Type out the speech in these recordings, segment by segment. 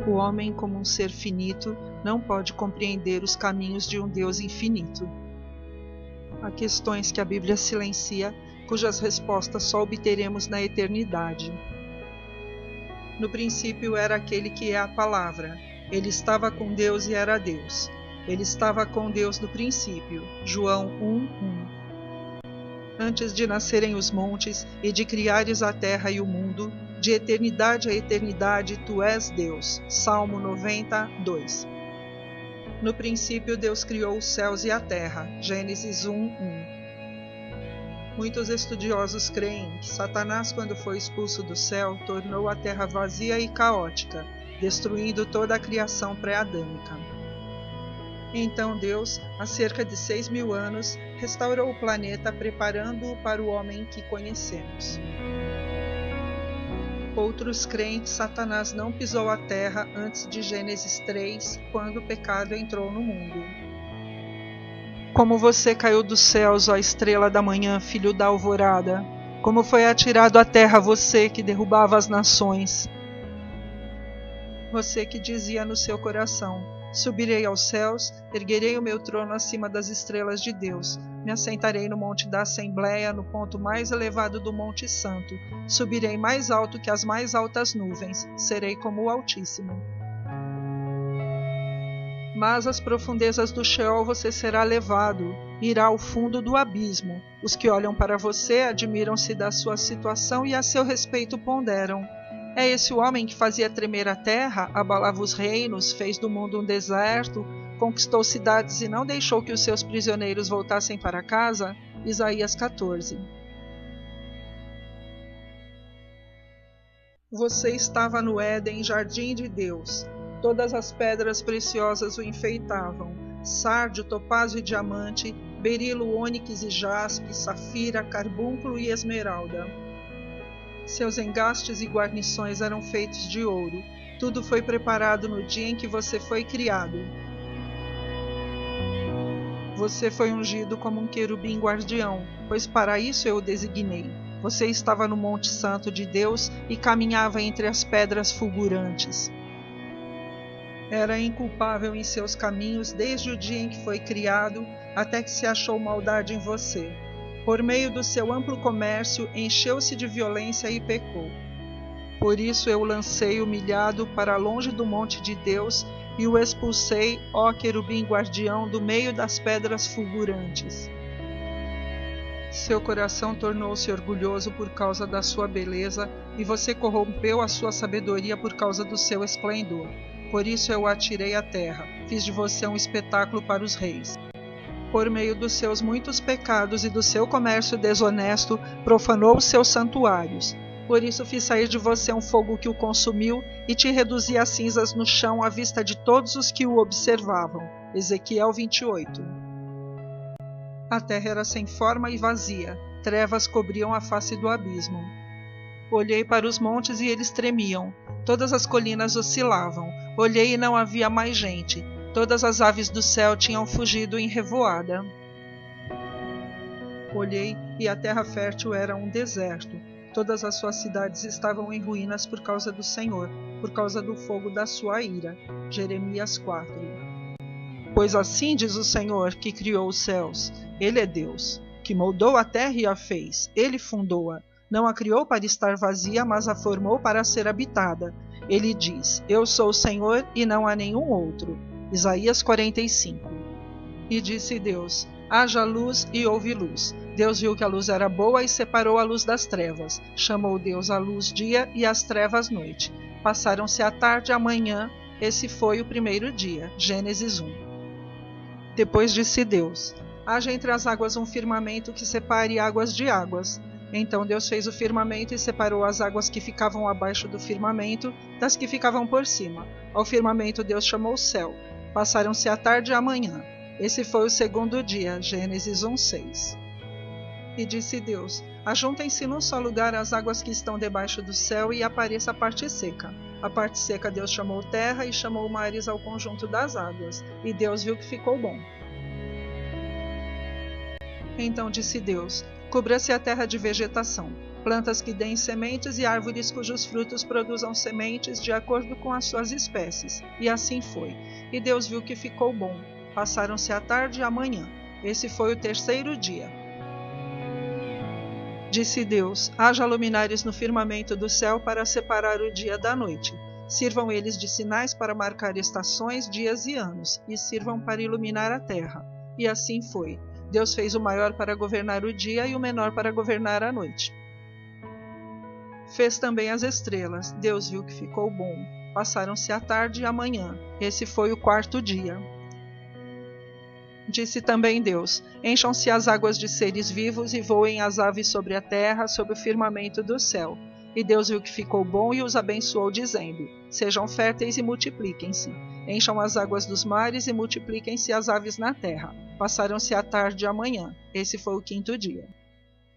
O homem, como um ser finito, não pode compreender os caminhos de um Deus infinito. Há questões que a Bíblia silencia, cujas respostas só obteremos na eternidade. No princípio era aquele que é a palavra. Ele estava com Deus e era Deus. Ele estava com Deus no princípio. João 1:1. Antes de nascerem os montes e de criares a terra e o mundo, de eternidade a eternidade tu és Deus. Salmo 90:2. No princípio Deus criou os céus e a terra. Gênesis 1:1. Muitos estudiosos creem que Satanás, quando foi expulso do céu, tornou a terra vazia e caótica, destruindo toda a criação pré-adâmica. Então Deus, há cerca de 6.000 anos, restaurou o planeta, preparando-o para o homem que conhecemos. Outros creem que Satanás não pisou a terra antes de Gênesis 3, quando o pecado entrou no mundo. Como você caiu dos céus, ó estrela da manhã, filho da alvorada! Como foi atirado à terra você que derrubava as nações! Você que dizia no seu coração: subirei aos céus, erguerei o meu trono acima das estrelas de Deus, me assentarei no monte da Assembleia, no ponto mais elevado do Monte Santo, subirei mais alto que as mais altas nuvens, serei como o Altíssimo. Mas às profundezas do Sheol você será levado, irá ao fundo do abismo. Os que olham para você admiram-se da sua situação e a seu respeito ponderam: é esse o homem que fazia tremer a terra, abalava os reinos, fez do mundo um deserto, conquistou cidades e não deixou que os seus prisioneiros voltassem para casa? Isaías 14. Você estava no Éden, jardim de Deus. Todas as pedras preciosas o enfeitavam: sárdio, topázio e diamante, berilo, ônix e jaspe, safira, carbúnculo e esmeralda. Seus engastes e guarnições eram feitos de ouro. Tudo foi preparado no dia em que você foi criado. Você foi ungido como um querubim guardião, pois para isso eu o designei. Você estava no Monte Santo de Deus e caminhava entre as pedras fulgurantes. Era inculpável em seus caminhos desde o dia em que foi criado, até que se achou maldade em você. Por meio do seu amplo comércio, encheu-se de violência e pecou. Por isso eu o lancei humilhado para longe do monte de Deus e o expulsei, ó querubim guardião, do meio das pedras fulgurantes. Seu coração tornou-se orgulhoso por causa da sua beleza, e você corrompeu a sua sabedoria por causa do seu esplendor. Por isso eu o atirei à terra, fiz de você um espetáculo para os reis. Por meio dos seus muitos pecados e do seu comércio desonesto, profanou os seus santuários. Por isso fiz sair de você um fogo que o consumiu e te reduzi a cinzas no chão à vista de todos os que o observavam. Ezequiel 28. A terra era sem forma e vazia, trevas cobriam a face do abismo. Olhei para os montes e eles tremiam, todas as colinas oscilavam. Olhei e não havia mais gente, todas as aves do céu tinham fugido em revoada. Olhei e a terra fértil era um deserto, todas as suas cidades estavam em ruínas por causa do Senhor, por causa do fogo da sua ira. Jeremias 4. Pois assim diz o Senhor, que criou os céus, Ele é Deus, que moldou a terra e a fez, Ele fundou-a. Não a criou para estar vazia, mas a formou para ser habitada. Ele diz: eu sou o Senhor e não há nenhum outro. Isaías 45. E disse Deus: haja luz e houve luz. Deus viu que a luz era boa e separou a luz das trevas. Chamou Deus a luz dia e as trevas noite. Passaram-se a tarde e a manhã. Esse foi o primeiro dia. Gênesis 1. Depois disse Deus: haja entre as águas um firmamento que separe águas de águas. Então Deus fez o firmamento e separou as águas que ficavam abaixo do firmamento das que ficavam por cima. Ao firmamento Deus chamou o céu. Passaram-se a tarde e a manhã. Esse foi o segundo dia. Gênesis 1:6. E disse Deus: ajuntem-se num só lugar as águas que estão debaixo do céu e apareça a parte seca. A parte seca Deus chamou terra e chamou mares ao conjunto das águas. E Deus viu que ficou bom. Então disse Deus: cubra-se a terra de vegetação, plantas que deem sementes e árvores cujos frutos produzam sementes de acordo com as suas espécies. E assim foi. E Deus viu que ficou bom. Passaram-se a tarde e a manhã. Esse foi o terceiro dia. Disse Deus: haja luminares no firmamento do céu para separar o dia da noite. Sirvam eles de sinais para marcar estações, dias e anos, e sirvam para iluminar a terra. E assim foi. Deus fez o maior para governar o dia e o menor para governar a noite. Fez também as estrelas. Deus viu que ficou bom. Passaram-se a tarde e a manhã. Esse foi o quarto dia. Disse também Deus: encham-se as águas de seres vivos e voem as aves sobre a terra, sob o firmamento do céu. E Deus viu que ficou bom e os abençoou, dizendo: sejam férteis e multipliquem-se. Encham as águas dos mares e multipliquem-se as aves na terra. Passaram-se a tarde e a manhã. Esse foi o quinto dia.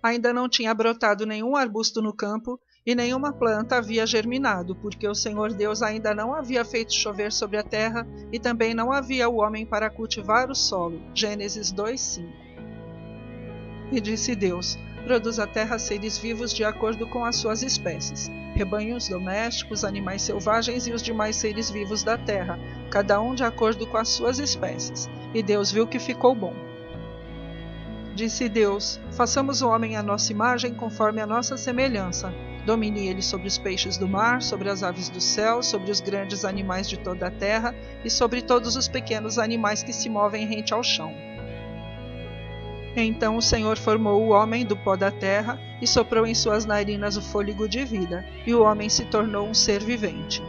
Ainda não tinha brotado nenhum arbusto no campo, e nenhuma planta havia germinado, porque o Senhor Deus ainda não havia feito chover sobre a terra, e também não havia o homem para cultivar o solo. Gênesis 2:5. E disse Deus: produz a terra seres vivos de acordo com as suas espécies, rebanhos domésticos, animais selvagens e os demais seres vivos da terra, cada um de acordo com as suas espécies. E Deus viu que ficou bom. Disse Deus: façamos o homem à nossa imagem, conforme a nossa semelhança. Domine ele sobre os peixes do mar, sobre as aves do céu, sobre os grandes animais de toda a terra e sobre todos os pequenos animais que se movem rente ao chão. Então o Senhor formou o homem do pó da terra e soprou em suas narinas o fôlego de vida, e o homem se tornou um ser vivente.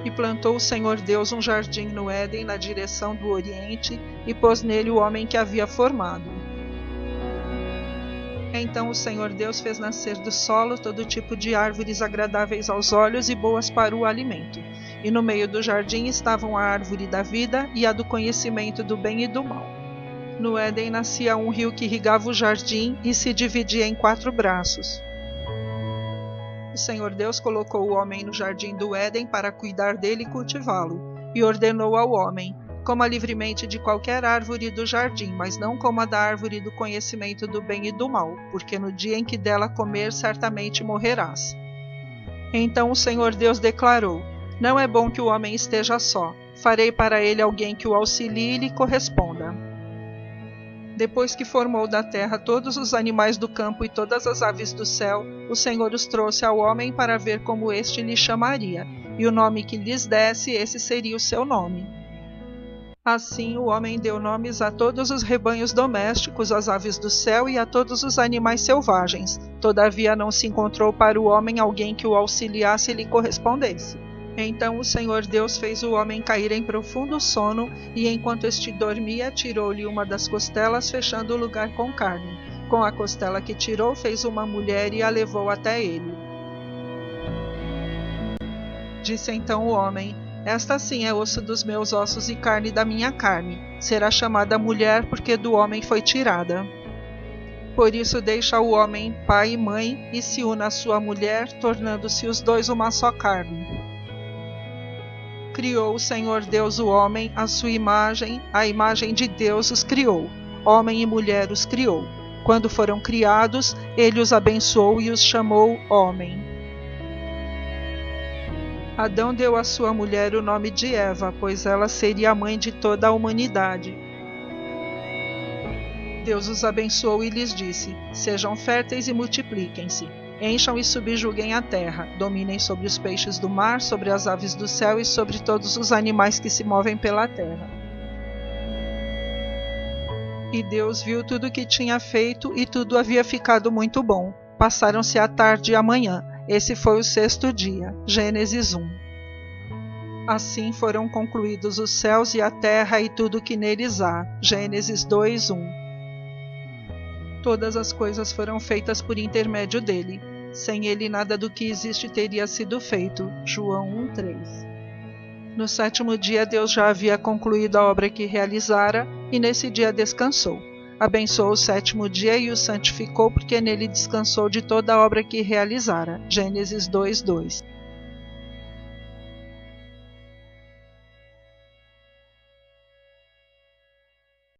E plantou o Senhor Deus um jardim no Éden na direção do Oriente, e pôs nele o homem que havia formado. Então o Senhor Deus fez nascer do solo todo tipo de árvores agradáveis aos olhos e boas para o alimento. E no meio do jardim estavam a árvore da vida e a do conhecimento do bem e do mal. No Éden nascia um rio que irrigava o jardim e se dividia em 4 braços. O Senhor Deus colocou o homem no jardim do Éden para cuidar dele e cultivá-lo, e ordenou ao homem: coma livremente de qualquer árvore do jardim, mas não coma da árvore do conhecimento do bem e do mal, porque no dia em que dela comer, certamente morrerás. Então o Senhor Deus declarou: não é bom que o homem esteja só. Farei para ele alguém que o auxilie e lhe corresponda. Depois que formou da terra todos os animais do campo e todas as aves do céu, o Senhor os trouxe ao homem para ver como este lhe chamaria, e o nome que lhes desse, esse seria o seu nome. Assim o homem deu nomes a todos os rebanhos domésticos, às aves do céu e a todos os animais selvagens. Todavia não se encontrou para o homem alguém que o auxiliasse e lhe correspondesse. Então o Senhor Deus fez o homem cair em profundo sono, e enquanto este dormia, tirou-lhe uma das costelas, fechando o lugar com carne. Com a costela que tirou, fez uma mulher e a levou até ele. Disse então o homem: esta sim é osso dos meus ossos e carne da minha carne. Será chamada mulher, porque do homem foi tirada. Por isso deixa o homem pai e mãe, e se une à sua mulher, tornando-se os dois uma só carne. Criou o Senhor Deus o homem, à sua imagem, a imagem de Deus os criou. Homem e mulher os criou. Quando foram criados, ele os abençoou e os chamou homem. Adão deu à sua mulher o nome de Eva, pois ela seria a mãe de toda a humanidade. Deus os abençoou e lhes disse: sejam férteis e multipliquem-se. Encham e subjuguem a terra, dominem sobre os peixes do mar, sobre as aves do céu e sobre todos os animais que se movem pela terra. E Deus viu tudo o que tinha feito, e tudo havia ficado muito bom. Passaram-se a tarde e a manhã. Esse foi o 6º dia. Gênesis 1. Assim foram concluídos os céus e a terra e tudo o que neles há. Gênesis 2:1. Todas as coisas foram feitas por intermédio dele. Sem ele nada do que existe teria sido feito. João 1:3. No 7º dia Deus já havia concluído a obra que realizara, e nesse dia descansou. Abençoou o 7º dia e o santificou, porque nele descansou de toda a obra que realizara. Gênesis 2:2.